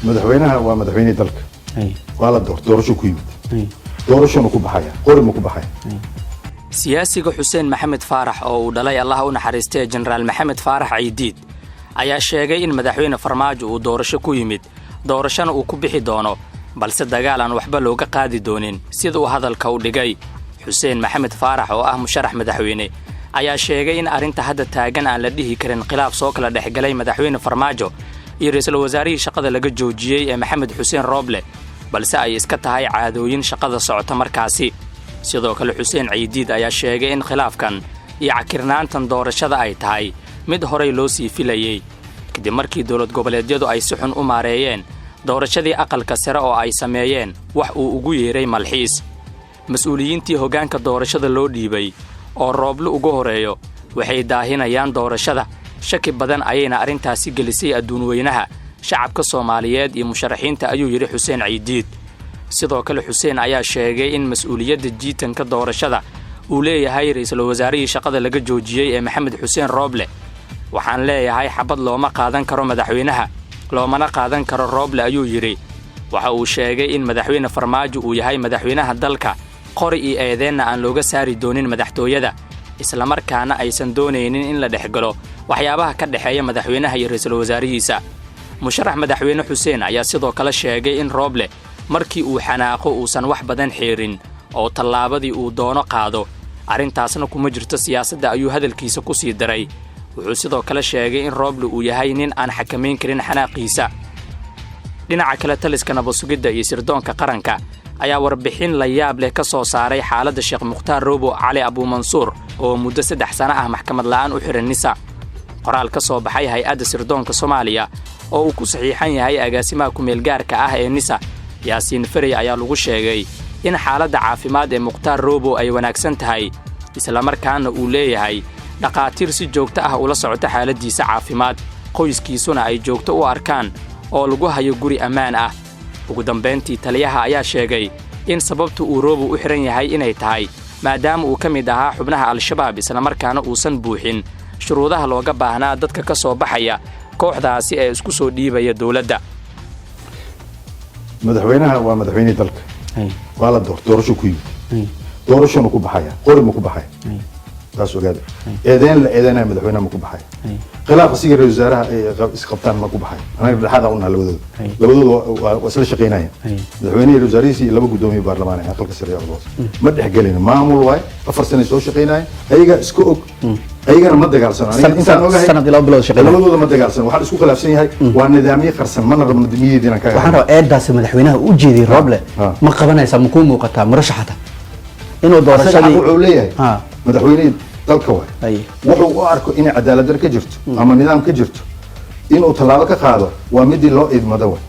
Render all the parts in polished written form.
madaxweynaha waa madaxweyne dalka waa la doorasho ku yimid doorashona ku baxaya qori ma ku baxaya siyaasiga Xuseen Maxamed Faarax oo uu dhalay Allah u naxariistay Generaal Maxamed Faarax Ciidiid ayaa sheegay in madaxweyne Farmaajo uu doorasho ku yimid doorashana uu ku bixi doono balse dagaal aan waxba looga qaadi doonin sida uu hadalka u dhigay Xuseen Maxamed Faarax oo ah musharax madaxweyne ayaa sheegay in arinta hadda taagan aan la dhihi karin khilaaf soo kala dhexgalay madaxweyne Farmaajo iyo ra'iisul wasaarihii shaqada laga joojiyay ee Maxamed Xuseen Rooble balse ay iska tahay caadooyin shaqada socota markaasi sidoo kale Xuseen Ciidiid ayaa sheegay in khilaafkan iyo cakirnaantan doorashada ay tahay mid horey loo sii filayay kadib markii dawlad goboleedyadu ay si xun u maareeyeen doorashadii aqalka sare oo ay sameeyeen wax uu ugu yeeray malxiis mas'uuliyiintii hoggaanka doorashada loo dhiibay oo Rooble ugu horeeyo waxay daahinayaan doorashada shaki badan ayayna arintaasi gelisay adduun weynaha shacabka Soomaaliyeed iyo musharaxiinta ayuu yiri Xuseen Ciidiid sidoo kale Xuseen ayaa sheegay in mas'uuliyadda jiitanka doorashada uu leeyahay ra'iisul wasaarihii shaqada laga joojiyay ee Maxamed Xuseen Rooble waxaan leeyahay xabad looma qaadan karo madaxweynaha loomana qaadan karo Rooble ayuu yiri waxa uu sheegay in madaxweyne Farmaajo uu yahay madaxweynaha dalka qori iyo eedeena aan looga saari doonin madaxtooyada isla markaana aysan doonaynin in la dhexgalo waxyaabaha ka dhaxeeya madaxweynaha iyo ra'iisul wasaarihiisa musharax madaxweyne Xuseen ayaa sidoo kale sheegay in Rooble markii uu xanaaqo uusan wax badan xeerin oo tallaabadii uu doono qaado arintaasna kuma jirto siyaasadda ayuu hadalkiisa ku sii daray wuxuu sidoo kale sheegay in Rooble uu yahay nin aan xakameyn karin xanaaqiisa dhinaca kale taliska nabasugidda iyo sirdoonka qaranka ayaa warbixin la yaab leh ka soo saaray xaaladda Sheekh Mukhtaar Roobo Cali Abu Mansuur oo muddo 3 sano ah maxkamad la'aan u xiran nisa qoraal ka soo baxay hay'adda sirdoonka Soomaaliya oo uu ku saxiixan yahay agaasimaha ku meel gaarka ah ee nisa Yaasiin Fari ayaa lagu sheegay in xaaladda caafimaad ee Mukhtaar Roobo ay wanaagsan tahay isla markaana uu leeyahay dhaqaatiir si joogto ah ula socota xaaladiisa caafimaad qoyskiisuna ay joogto u arkaan oo lagu hayo guri ammaan ah ugu dambeyntii taliyaha ayaa sheegay in sababtu uu Roobo u xiran yahay inay tahay maadaama uu ka mid ahaa xubnaha al-shabaab isla markaana uusan buuxin shuruudaha looga baahnaa dadka ka soo baxaya kooxdaasi ee isku soo dhiibaya dawladda madaxweynaha waa madaxweyne dalka waa la doorasho ku yimid doorashona ku baxaya qori ma ku baxaya taas ogaada eedeena madaxweynaha ma ku baxaya khilaaf asiga ra'iisul wasaaraha isqabtaan ma ku baxaya anaga dhaxada una labadooda waa isla shaqeynayaan madaxweynaha ra'iisul wasaarihiisa iyo laba gudoomiye baarlamaan ah aqalka sare ee ma dhexgelin maamul waay 4 sano soo shaqeynayaan ayaga isku og ayagana ma dagaalsan intaan ogahay sanad ilaa bilood shaqeynayaan labadooda ma dagaalsan waxa isku khilaafsan yahay waa nidaamyo qarsan mana rabno dimiyeedina ka waxaan rabaa eedaas madaxweynaha u jeeday Rooble ma qabanaysa ma ku muuqataa murashaxata inuu doorashadii wuxuu leeyahay madaxweyne dalka waay wuxuu u arko in cadaalad ka jirto ama nidaam ka jirto inuu tallaabo ka qaado waa midii loo idmado way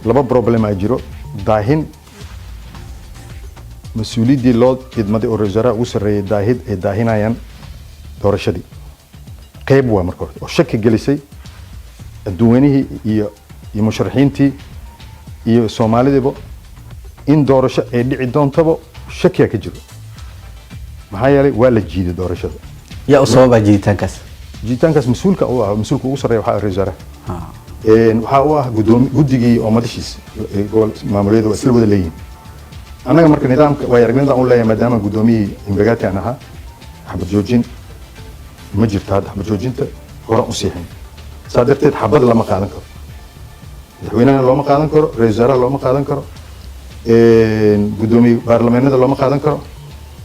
laba problem ay jiro daahin mas'uuliyadii loo idmaday oo ra'iisul wasaaraha ugu sareeyay daahid ee daahinayaan doorashadii qayb waa markaa oo shaki gelisay adduunweynaha iyo musharaxiintii iyo Soomaaliyeedba in doorasho ay dhici doontaba shaki ka jiro maxaa yeelay waa la jiiday doorashada yaa u sababa jiitaankaas mas'uulka ugu sareeya waxa ra'iisul wasaaraha waxa uu ah guddigii oo madashiisa maamuliyada waa isla wada leeyihiin anaga marka nidaamka waa aragnimada uu leeyahay maadaama gudoomiyii Imbagati aan ahaa xabad joojin ma jirto xabad joojinta hore u siixin saadarteed xabad lama qaadan karo madaxweynaha looma qaadan karo ra'iisul wasaaraha looma qaadan karo gudoomiye baarlamaanada looma qaadan karo